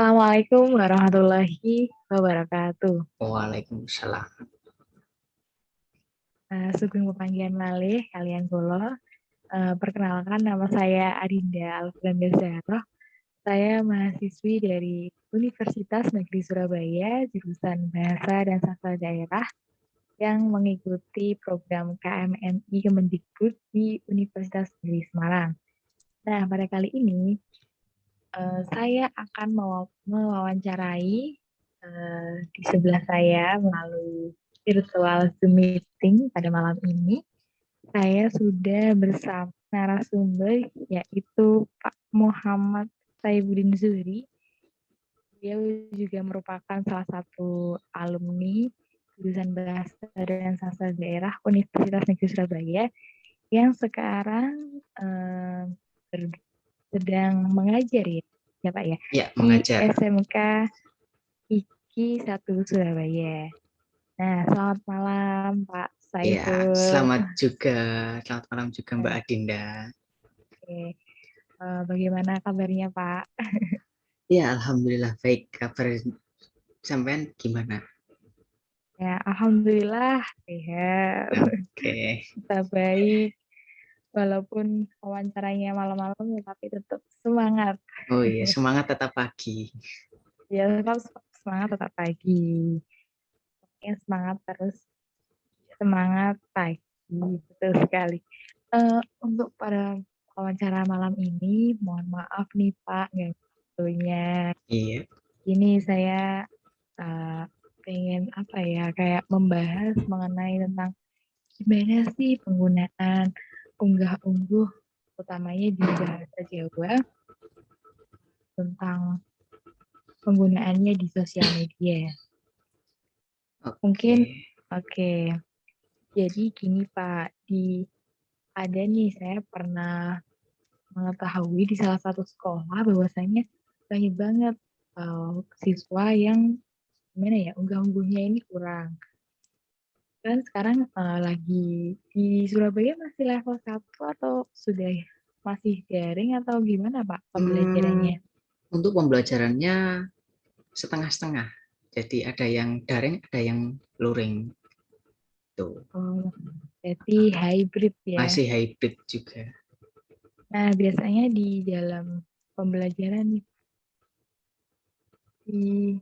Assalamualaikum warahmatullahi wabarakatuh. Waalaikumsalam. Sugeng pepanggihan malih kalian kula. Perkenalkan nama saya Adinda Alfianda Zahroh. Saya mahasiswi dari Universitas Negeri Surabaya, jurusan Bahasa dan Sastra Daerah yang mengikuti program KMNI Kemendikbud di Universitas Negeri Semarang. Nah, pada kali ini saya akan mewawancarai di sebelah saya melalui virtual Zoom meeting pada malam ini. Saya sudah bersama narasumber yaitu Pak Muhammad Saibuddin Zuhri. Dia juga merupakan salah satu alumni jurusan Bahasa dan Sastra Daerah Universitas Negeri Surabaya yang sekarang sedang mengajar ya Pak ya, Ya, di mengajar. SMK IKI 1 Surabaya. Nah, selamat malam Pak Ya, Saiful. selamat malam juga Mbak Nah, Adinda. oke. Bagaimana kabarnya Pak? Ya, alhamdulillah baik. Kabar sampean gimana? Ya, alhamdulillah sehat. Oke. Kita baik. Walaupun wawancaranya malam-malam ya, tapi tetap semangat. Oh iya, semangat tetap pagi. Ya, tetap semangat tetap pagi. Ya, semangat terus. Semangat pagi. Betul sekali. Untuk pada wawancara malam ini, mohon maaf nih Pak, nggak waktunya. Iya. Ini saya pengen apa ya, kayak membahas mengenai tentang gimana sih penggunaan unggah-ungguh, utamanya di bahasa Jawa, tentang penggunaannya di sosial media. Oke. Mungkin, oke. Jadi gini Pak, ada nih saya pernah mengetahui di salah satu sekolah bahwasanya banyak banget siswa yang gimana ya, unggah-ungguhnya ini kurang. Kan sekarang lagi di Surabaya masih level 1 atau sudah masih daring atau gimana Pak pembelajarannya? Untuk pembelajarannya setengah-setengah. Jadi ada yang daring, ada yang luring. Tuh. Oh, jadi hybrid ya. Masih hybrid juga. Nah, biasanya di dalam pembelajaran di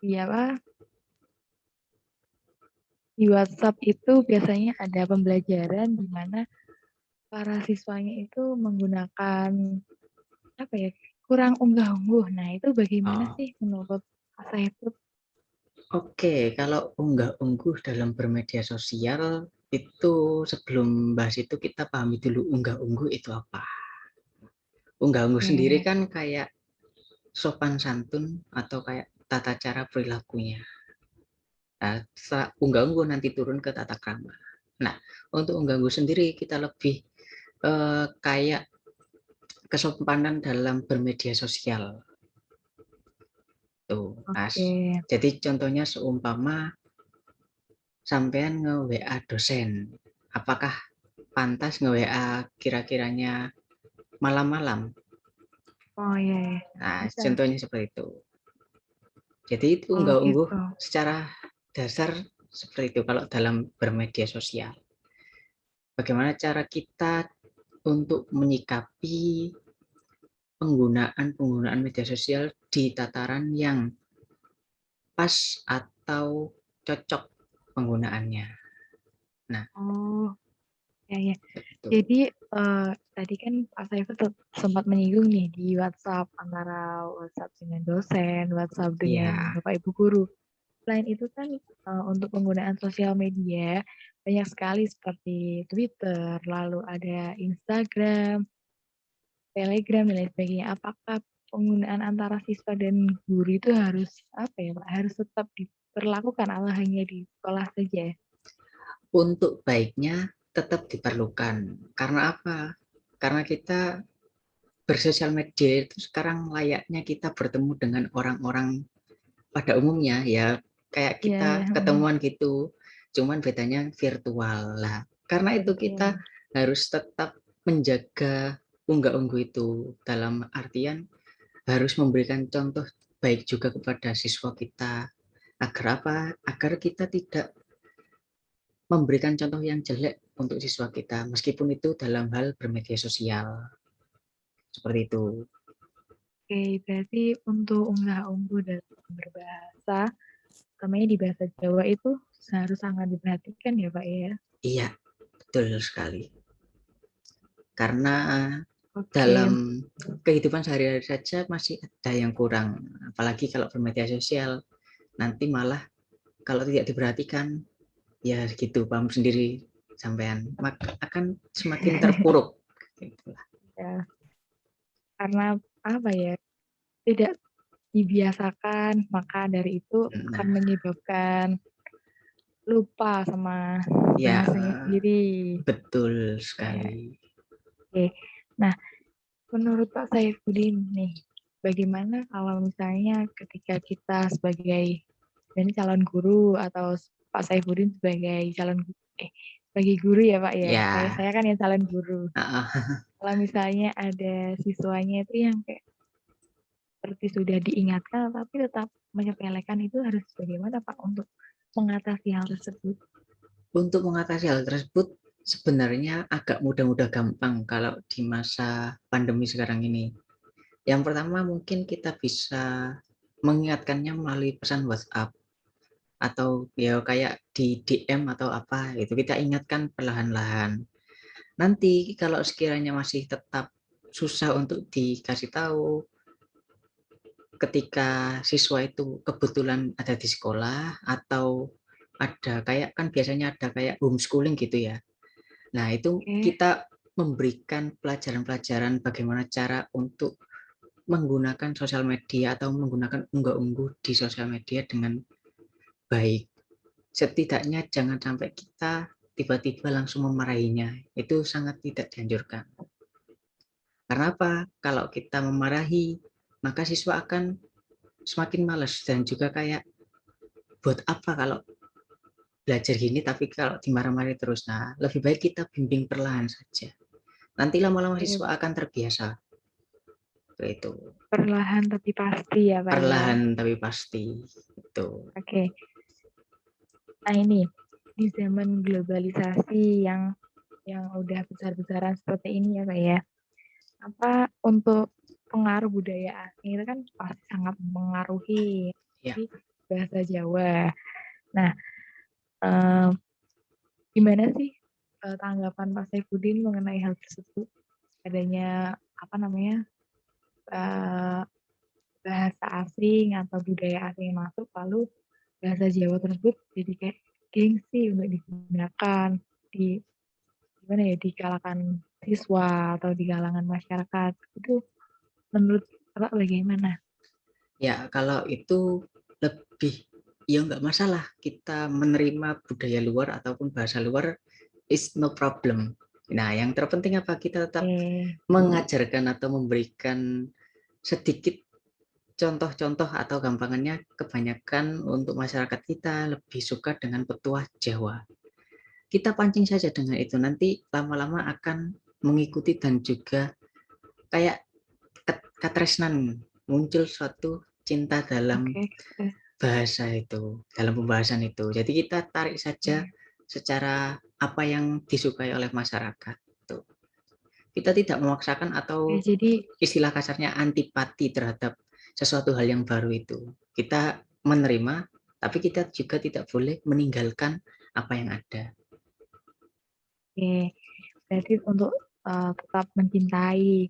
di apa? Di WhatsApp itu biasanya ada pembelajaran di mana para siswanya itu menggunakan apa ya? Kurang unggah-ungguh. Nah, itu bagaimana Oh. sih menurut Pak Saiful? Oke, kalau unggah-ungguh dalam bermedia sosial itu sebelum bahas itu kita pahami dulu unggah-ungguh itu apa. Unggah-ungguh sendiri Oke, kan kayak sopan santun atau kayak tata cara perilakunya. Nah, setelah unggah-ungguh nanti turun ke tata krama. Nah, untuk unggah-ungguh sendiri kita lebih kayak kesopanan dalam bermedia sosial. Tuh, Mas. oke. Jadi contohnya seumpama sampean nge-WA dosen. Apakah pantas nge-WA kira-kiranya malam-malam? Oh iya, iya. Nah, Bisa. contohnya seperti itu. Jadi itu Oh unggah-ungguh gitu. secara dasar seperti itu kalau dalam bermedia sosial. Bagaimana cara kita untuk menyikapi penggunaan media sosial di tataran yang pas atau cocok penggunaannya. Nah, Oh, ya ya. itu. Jadi tadi kan Pak Saiful sempat menyinggung nih di WhatsApp antara WhatsApp dengan dosen, WhatsApp dengan Ya, Bapak Ibu guru. Selain itu kan untuk penggunaan sosial media banyak sekali seperti Twitter, lalu ada Instagram, Telegram dan lain sebagainya. Apakah penggunaan antara siswa dan guru itu harus apa ya Pak? Harus tetap diperlakukan atau hanya di sekolah saja? untuk baiknya tetap diperlukan. Karena apa? Karena kita bersosial media itu sekarang layaknya kita bertemu dengan orang-orang pada umumnya ya kayak Iya, kita ya. ketemuan gitu, cuman bedanya virtual lah. Karena itu kita Virtual. harus tetap menjaga unggah-ungguh itu, dalam artian harus memberikan contoh baik juga kepada siswa kita. Agar apa? Agar kita tidak memberikan contoh yang jelek untuk siswa kita, meskipun itu dalam hal bermedia sosial. Seperti itu. Oke, berarti untuk unggah-ungguh dan berbahasa, utamanya di bahasa Jawa itu harus sangat diperhatikan ya Pak ya? Iya, betul sekali. Karena Oke, dalam kehidupan sehari-hari saja masih ada yang kurang. Apalagi kalau bermedia sosial, nanti malah kalau tidak diperhatikan, ya gitu, paham sendiri sampean, maka akan semakin terpuruk. Gitu. ya, karena apa ya, tidak dibiasakan, maka dari itu akan Nah, menyebabkan lupa sama ya bahasanya sendiri. betul Ya, sekali. oke. Nah, menurut Pak Saifuddin nih, bagaimana kalau misalnya ketika kita sebagai ini calon guru atau Pak Saifuddin sebagai sebagai guru ya Pak ya. Ya, Saya kan yang calon guru. uh, Kalau misalnya ada siswanya itu yang kayak seperti sudah diingatkan tapi tetap menyepelekan itu harus bagaimana Pak untuk mengatasi hal tersebut? untuk mengatasi hal tersebut sebenarnya agak mudah-mudah gampang kalau di masa pandemi sekarang ini. Yang pertama mungkin kita bisa mengingatkannya melalui pesan WhatsApp atau ya kayak di DM atau apa itu kita ingatkan perlahan-lahan. Nanti kalau sekiranya masih tetap susah untuk dikasih tahu ketika siswa itu kebetulan ada di sekolah atau ada kayak kan biasanya ada kayak homeschooling gitu ya. Nah, itu Oke, kita memberikan pelajaran-pelajaran bagaimana cara untuk menggunakan sosial media atau menggunakan unggah-ungguh di sosial media dengan baik. Setidaknya jangan sampai kita tiba-tiba langsung memarahinya. Itu sangat tidak dianjurkan. Karena apa? Kalau kita memarahi, maka siswa akan semakin malas dan juga kayak buat apa kalau belajar gini tapi kalau dimarah-marahi terus. Nah, lebih baik kita bimbing perlahan saja. Nanti lama-lama oke. siswa akan terbiasa. Itu Perlahan tapi pasti ya Pak ya. perlahan tapi pasti. Itu. Oke. Nah ini di zaman globalisasi yang udah besar-besaran seperti ini ya Pak ya. Apa untuk pengaruh budaya asing itu kan pasti sangat mempengaruhi Ya, bahasa Jawa. Nah, eh, gimana sih tanggapan Pak Saifuddin mengenai hal tersebut? Adanya apa namanya eh, bahasa asing atau budaya asing yang masuk, lalu bahasa Jawa tersebut jadi kayak gengsi untuk digunakan di gimana ya di kalangan siswa atau di kalangan masyarakat itu menurut Bapak bagaimana? ya kalau itu lebih ya nggak masalah kita menerima budaya luar ataupun bahasa luar is no problem. Nah, yang terpenting apa kita tetap Eh, mengajarkan atau memberikan sedikit contoh-contoh atau gampangannya kebanyakan untuk masyarakat kita lebih suka dengan petuah Jawa. Kita pancing saja dengan itu, nanti lama-lama akan mengikuti dan juga kayak katresnan, muncul suatu cinta dalam oke, bahasa itu, dalam pembahasan itu. Jadi kita tarik saja oke. secara apa yang disukai oleh masyarakat. Tuh. Kita tidak memaksakan Oke, atau jadi istilah kasarnya antipati terhadap sesuatu hal yang baru itu. Kita menerima, tapi kita juga tidak boleh meninggalkan apa yang ada. oke, berarti untuk tetap mencintai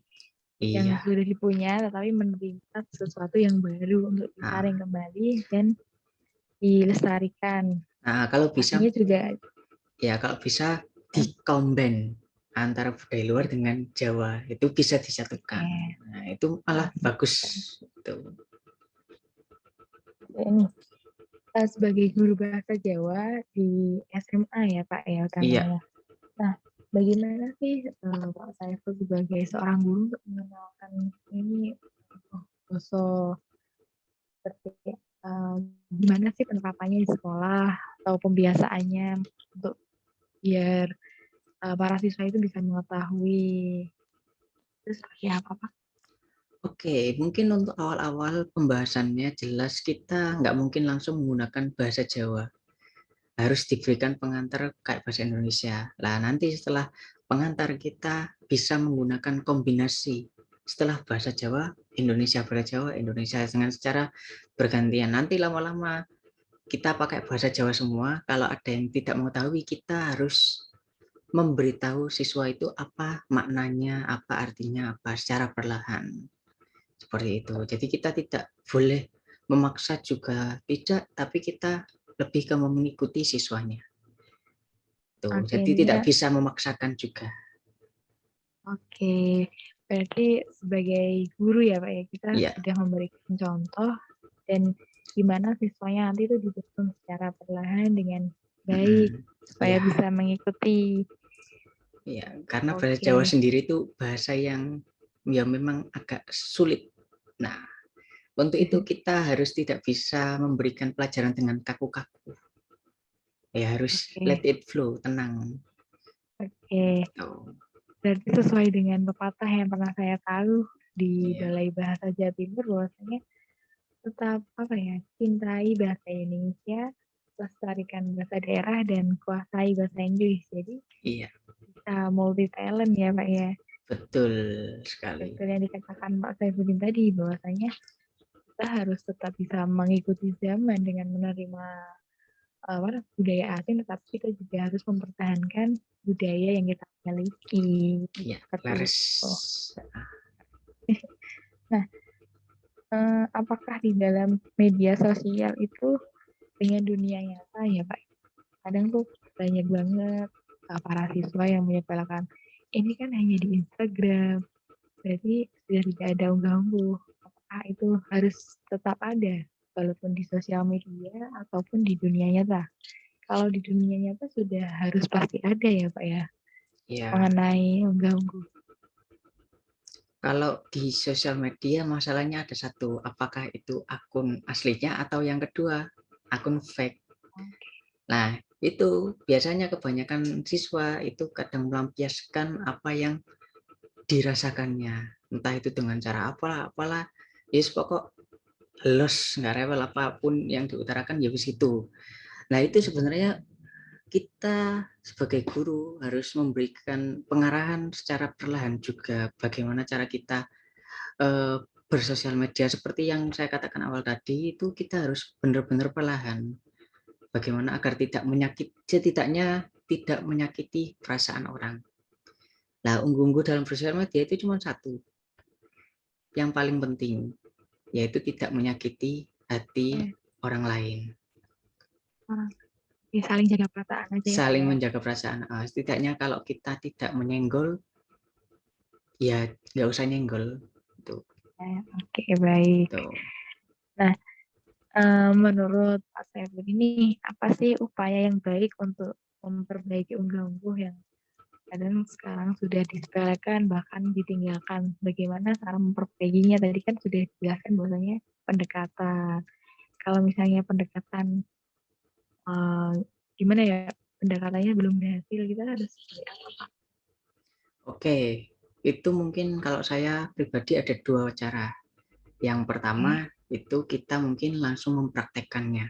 yang Iya. sudah dipunya, tetapi menerima sesuatu yang baru untuk Nah, disaring kembali dan dilestarikan. nah, kalau bisa Pastinya juga ya kalau bisa dikombin antara budaya luar dengan Jawa itu bisa disatukan. eh, Nah, itu malah asik. bagus. Itu. Ini sebagai guru bahasa Jawa di SMA ya Pak ya Iya. utamanya. Nah, bagaimana sih Pak Saiful sebagai seorang guru untuk mengenalkan ini basa seperti gimana sih penerapannya di sekolah atau pembiasaannya untuk biar para siswa itu bisa mengetahui itu seperti apa, Pak? Oke, mungkin untuk awal-awal pembahasannya jelas kita nggak mungkin langsung menggunakan bahasa Jawa. Harus diberikan pengantar kayak bahasa Indonesia. Lah nanti setelah pengantar kita bisa menggunakan kombinasi. Setelah bahasa Jawa, Indonesia, bahasa Jawa, Indonesia dengan secara bergantian. Nanti lama-lama kita pakai bahasa Jawa semua. Kalau ada yang tidak mengetahui, kita harus memberitahu siswa itu apa maknanya, apa artinya, apa secara perlahan. Seperti itu. Jadi kita tidak boleh memaksa juga tidak, tapi kita lebih ke mengikuti siswanya. Tuh, Oke, jadi tidak intinya bisa memaksakan juga. oke. Berarti sebagai guru ya, Pak ya, kita Iya. sudah memberikan contoh dan gimana siswanya nanti itu dituntun secara perlahan dengan baik supaya Iya, bisa mengikuti. iya. Karena bahasa Jawa Oke. sendiri itu bahasa yang ya memang agak sulit. Nah, untuk itu kita harus tidak bisa memberikan pelajaran dengan kaku-kaku. Ya harus let Oke. it flow, tenang. Oke. Tuh. Berarti sesuai dengan pepatah yang pernah saya tahu di Iya. Balai Bahasa Jawa Timur bahwasanya tetap apa ya, cintai bahasa Indonesia, lestarikan bahasa daerah dan kuasai bahasa Inggris. Jadi Iya, bisa multi talent ya, Pak ya. betul sekali. Betul yang dikatakan Pak Saifuddin tadi bahwasanya kita harus tetap bisa mengikuti zaman dengan menerima budaya asing, tetapi kita juga harus mempertahankan budaya yang kita miliki. Iya, Seperti laris. itu. Nah, apakah di dalam media sosial itu dengan dunia nyata ya Pak? Kadang tuh banyak banget para siswa yang menyepelekan ini kan hanya di Instagram, berarti sudah tidak ada unggah-ungguh. Apakah itu harus tetap ada walaupun di sosial media ataupun di dunia nyata? Kalau di dunia nyata sudah harus pasti ada ya Pak ya Ya, mengenai unggah-ungguh. kalau di sosial media masalahnya ada satu, apakah itu akun aslinya atau yang kedua, akun fake. Oke. Nah, itu biasanya kebanyakan siswa itu kadang melampiaskan apa yang dirasakannya. Entah itu dengan cara apalah, yes pokok los, nggak rewel apapun yang diutarakan ya begitu. Nah, itu sebenarnya kita sebagai guru harus memberikan pengarahan secara perlahan juga bagaimana cara kita bersosial media seperti yang saya katakan awal tadi itu kita harus benar-benar perlahan. Bagaimana agar tidak menyakiti, setidaknya tidak menyakiti perasaan orang. Nah, unggul-ungguh dalam sosial media itu cuma satu, yang paling penting, yaitu tidak menyakiti hati Eh, orang lain. orang ya, saling jaga perasaan aja ya Pak Saling ya. menjaga perasaan. Setidaknya kalau kita tidak menyenggol, ya nggak usah nyenggol. Oke, baik. Tuh. Nah, menurut Pak Saiful ini apa sih upaya yang baik untuk memperbaiki unggah-ungguh yang kadang sekarang sudah disepelekan bahkan ditinggalkan? Bagaimana cara memperbaikinya? Tadi kan sudah dijelaskan bahwasanya pendekatan. Kalau misalnya pendekatan eh, gimana ya pendekatannya belum berhasil, kita harus seperti apa? Oke, itu mungkin kalau saya pribadi ada dua cara. Yang pertama Oke, itu kita mungkin langsung mempraktekkannya.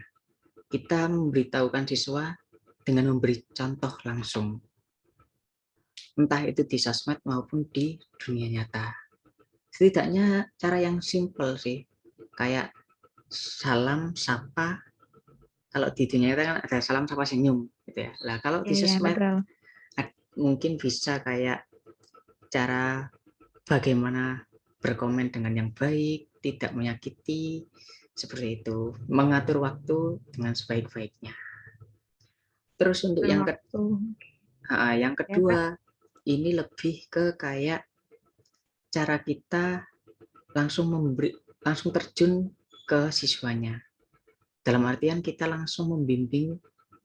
Kita memberitahukan siswa dengan memberi contoh langsung. Entah itu di sosmed maupun di dunia nyata. Setidaknya cara yang simple sih. Kayak salam, sapa. Kalau di dunia nyata kan ada salam, sapa, senyum. Gitu ya. Nah, kalau ya di ya sosmed betul. mungkin bisa kayak cara bagaimana berkomen dengan yang baik, tidak menyakiti, seperti itu. Mengatur waktu dengan sebaik-baiknya. Terus untuk Atur waktu yang ya Pak. kedua, ini lebih ke kayak cara kita langsung terjun ke siswanya. Dalam artian kita langsung membimbing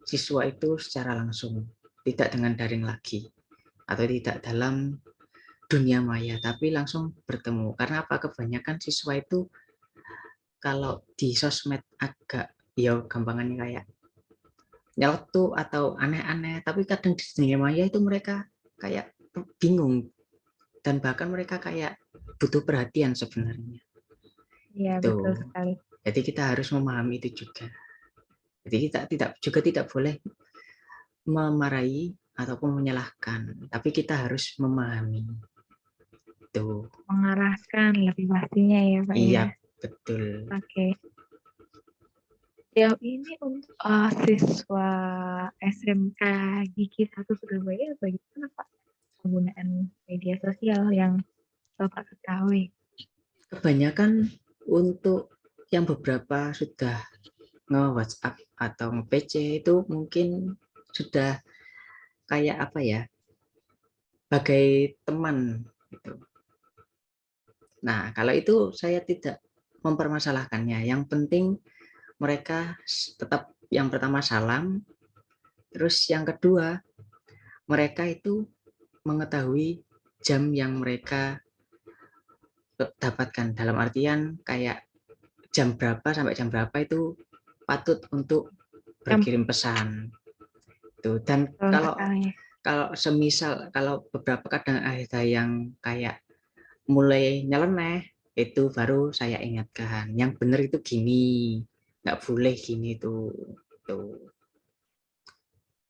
siswa itu secara langsung, tidak dengan daring lagi atau tidak dalam dunia maya, tapi langsung bertemu. Karena apa? Kebanyakan siswa itu kalau di sosmed agak ya gampangannya kayak nyeletuk atau aneh-aneh, tapi kadang di dunia maya itu mereka kayak bingung dan bahkan mereka kayak butuh perhatian sebenarnya. Iya, betul Tuh. sekali. Jadi kita harus memahami itu juga. Jadi kita tidak boleh memarahi ataupun menyalahkan, tapi kita harus memahami. Tuh. Mengarahkan lebih pastinya ya, Pak Iya, ya. betul. Oke. Sejauh ini untuk siswa SMK Gigi 1 Surabaya bagaimana Pak penggunaan media sosial yang Bapak ketahui? Kebanyakan untuk yang beberapa sudah nge-WhatsApp atau nge-PC itu mungkin sudah kayak apa ya, bagai teman gitu. Nah, kalau itu saya tidak mempermasalahkannya. Yang penting mereka tetap yang pertama salam, terus yang kedua mereka itu mengetahui jam yang mereka dapatkan, dalam artian kayak jam berapa sampai jam berapa itu patut untuk Yang berkirim pesan. Tuh. Dan betul kalau sekali. kalau semisal kalau beberapa kadang ada yang kayak mulai nyeleneh, itu baru saya ingatkan yang benar itu gini, nggak boleh gini tuh,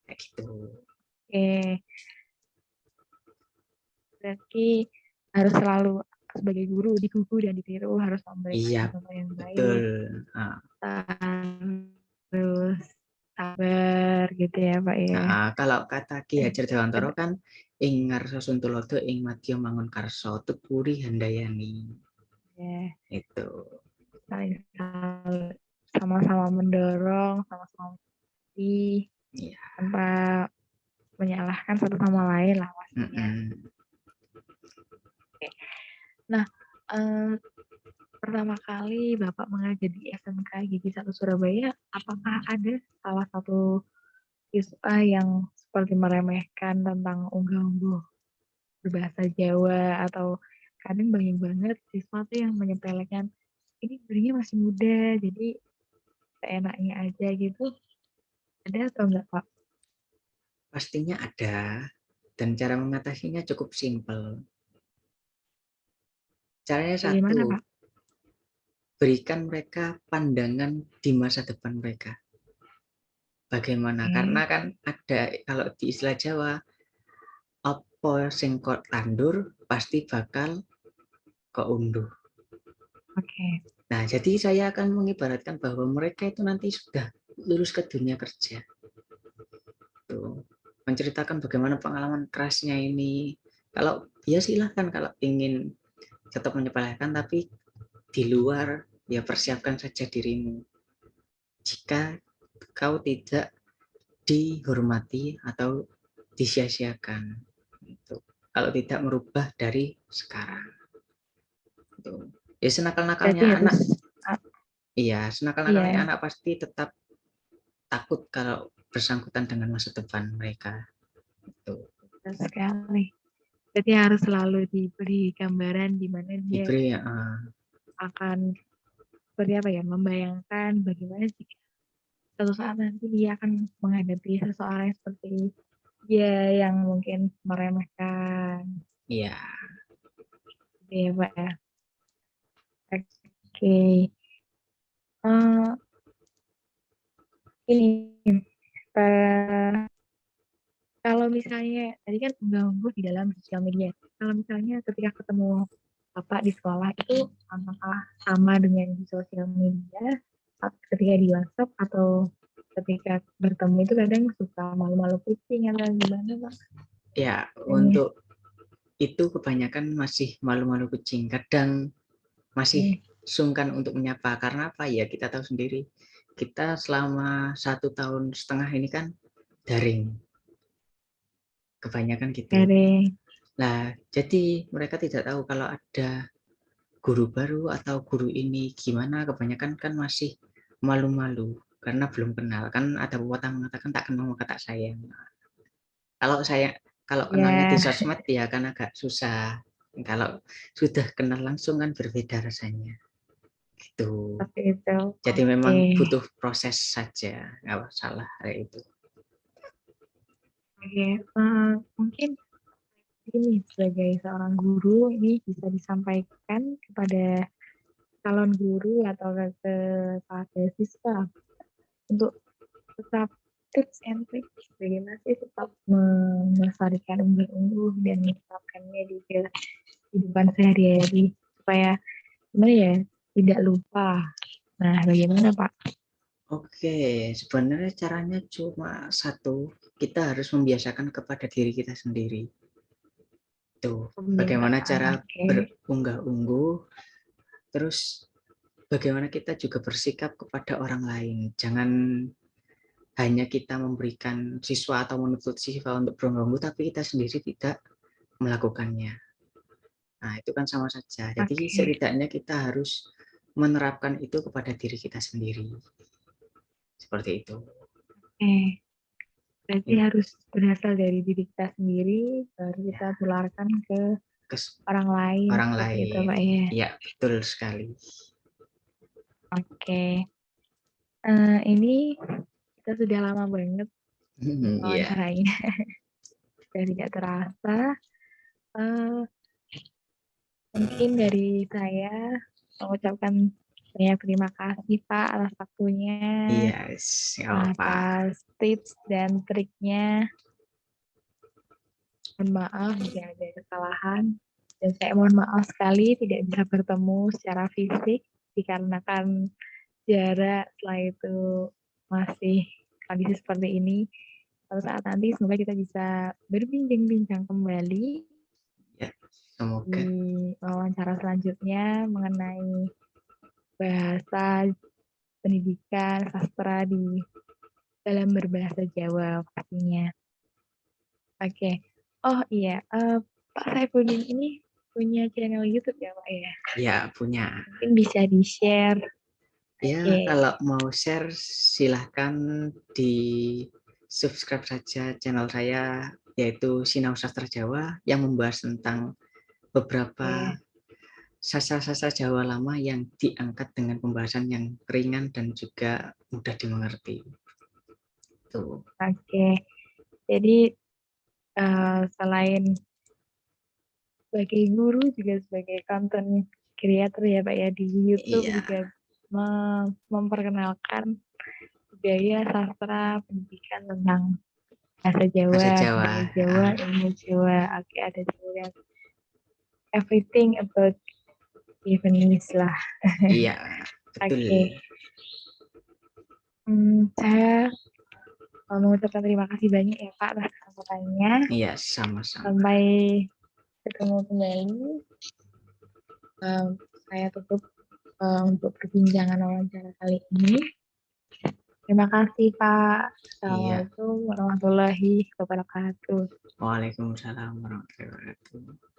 kayak gitu. Oke, berarti harus selalu sebagai guru digugu dan ditiru, harus memberikan Iya, contoh yang betul. baik, Nah, harus sabar gitu ya Pak ya. kalau kata Ki Dan Hajar Dewantara ada kan ing ngarsa Suntulodo ing madya mangun karsa tupuri handayani. ya, Itu. saling sama-sama mendorong, sama-sama mengerti, Iya. tanpa menyalahkan satu sama lain lah pastinya. Mm-mm. Oke. Nah, eh, pertama kali Bapak mengajar di SMK Gigi 1 Surabaya, apakah ada salah satu siswa yang seperti meremehkan tentang unggah-ungguh berbahasa Jawa, atau kadang banyak banget siswa tuh yang menyepelekan ini sebenarnya masih muda jadi seenaknya aja gitu, ada atau enggak Pak? Pastinya ada, dan cara mengatasinya cukup simpel. Caranya Bagaimana satu, Pak? berikan mereka pandangan di masa depan mereka. Bagaimana? Karena Oke, kan ada, kalau di istilah Jawa, apa sing kok tandur pasti bakal keunduh. oke, Nah, jadi saya akan mengibaratkan bahwa mereka itu nanti sudah lulus ke dunia kerja. Tuh. Menceritakan bagaimana pengalaman kerasnya ini. Kalau ya silahkan kalau ingin tetap menyepelekan, tapi di luar ya persiapkan saja dirimu. Jika kau tidak dihormati atau disia-siakan. Itu. Kalau tidak merubah dari sekarang. Itu. Ya berarti senakal-nakalnya harus anak, iya, senakal-nakalnya iya, anak pasti tetap takut kalau bersangkutan dengan masa depan mereka. Itu. betul sekali. Berarti harus selalu diberi gambaran di mana dia Diberi akan seperti apa ya, membayangkan bagaimana jika suatu saat nanti dia akan menghadapi seseorang yang seperti dia yang mungkin meremehkan iya. gitu ya Pak ya. Oke. Eh, ini eh, kalau misalnya tadi kan mengganggu di dalam sosial media. Kalau misalnya ketika ketemu Bapak di sekolah itu apakah sama dengan di sosial media ketika di WhatsApp, atau ketika bertemu itu kadang suka malu-malu kucing atau gimana Pak? Ya, Ini, untuk itu kebanyakan masih malu-malu kucing. Kadang masih sungkan untuk menyapa. Karena apa ya, kita tahu sendiri. Kita selama 1,5 tahun ini kan daring. Kebanyakan gitu. dari Nah, jadi mereka tidak tahu kalau ada guru baru atau guru ini gimana. Kebanyakan kan masih malu-malu. Karena belum kenal. Kan ada pepatah mengatakan tak kenal maka tak sayang. Kalau saya kalau kenalnya di ya sosmed ya kan agak susah. Kalau sudah kenal langsung kan berbeda rasanya. Gitu. seperti itu. Jadi Oke, memang butuh proses saja, nggak salah kayak itu. oke. Mungkin mungkin nih sebagai seorang guru ini bisa disampaikan kepada calon guru atau ke para siswa untuk tetap tips and tricks bagaimana sih tetap melestarikan ungguh-ungguh dan menerapkannya di kehidupan sehari-hari supaya gimana ya tidak lupa. Nah, bagaimana Pak? Oke, sebenarnya caranya cuma satu, kita harus membiasakan kepada diri kita sendiri. Tuh, bagaimana Pembiasaan, cara oke. berunggah-ungguh, terus bagaimana kita juga bersikap kepada orang lain. Jangan hanya kita memberikan siswa atau menuntut siswa untuk berunggah-ungguh, tapi kita sendiri tidak melakukannya. Nah, itu kan sama saja. Jadi Oke. setidaknya kita harus menerapkan itu kepada diri kita sendiri. Seperti itu. Berarti harus berasal dari diri kita sendiri, baru kita tularkan ke orang lain, Orang seperti itu lain. Pak ya. Ya, betul sekali. Oke. Ini kita sudah lama banget Iya. wawancaranya, sudah tidak terasa. Eh, Mungkin dari saya mengucapkan banyak terima kasih Pak atas waktunya, Iya, siapa? atas tips dan triknya. Mohon maaf jika ada kesalahan. Dan saya mohon maaf sekali tidak bisa bertemu secara fisik dikarenakan jarak, setelah itu masih kondisi seperti ini. Suatu saat nanti semoga kita bisa berbincang-bincang kembali Ya, di semoga. wawancara selanjutnya mengenai bahasa, pendidikan, sastra di dalam berbahasa Jawa pastinya. Oke. Oh iya, Pak Saifuddin ini punya channel YouTube ya Pak ya? Ya, punya. Mungkin bisa di-share. Ya, Oke. kalau mau share silahkan di subscribe saja channel saya, yaitu Sinau Sastra Jawa, yang membahas tentang beberapa Oke. sastra-sastra Jawa lama yang diangkat dengan pembahasan yang ringan dan juga mudah dimengerti. Tuh. Oke. Jadi selain sebagai guru juga sebagai content creator ya Pak ya di YouTube Iya, juga memperkenalkan budaya, sastra, pendidikan tentang bahasa bahasa Jawa, Jawa. budaya Jawa, ilmu Jawa. Oke, ada juga everything about Japanese lah. Iya, betul. Oke. Saya mengucapkan terima kasih banyak ya Pak atas kesempatannya. Iya, sama-sama. Sampai ketemu kembali. Saya tutup untuk perbincangan wawancara kali ini. Terima kasih Pak. Iya. Assalamualaikum warahmatullahi wabarakatuh. Waalaikumsalam warahmatullahi wabarakatuh.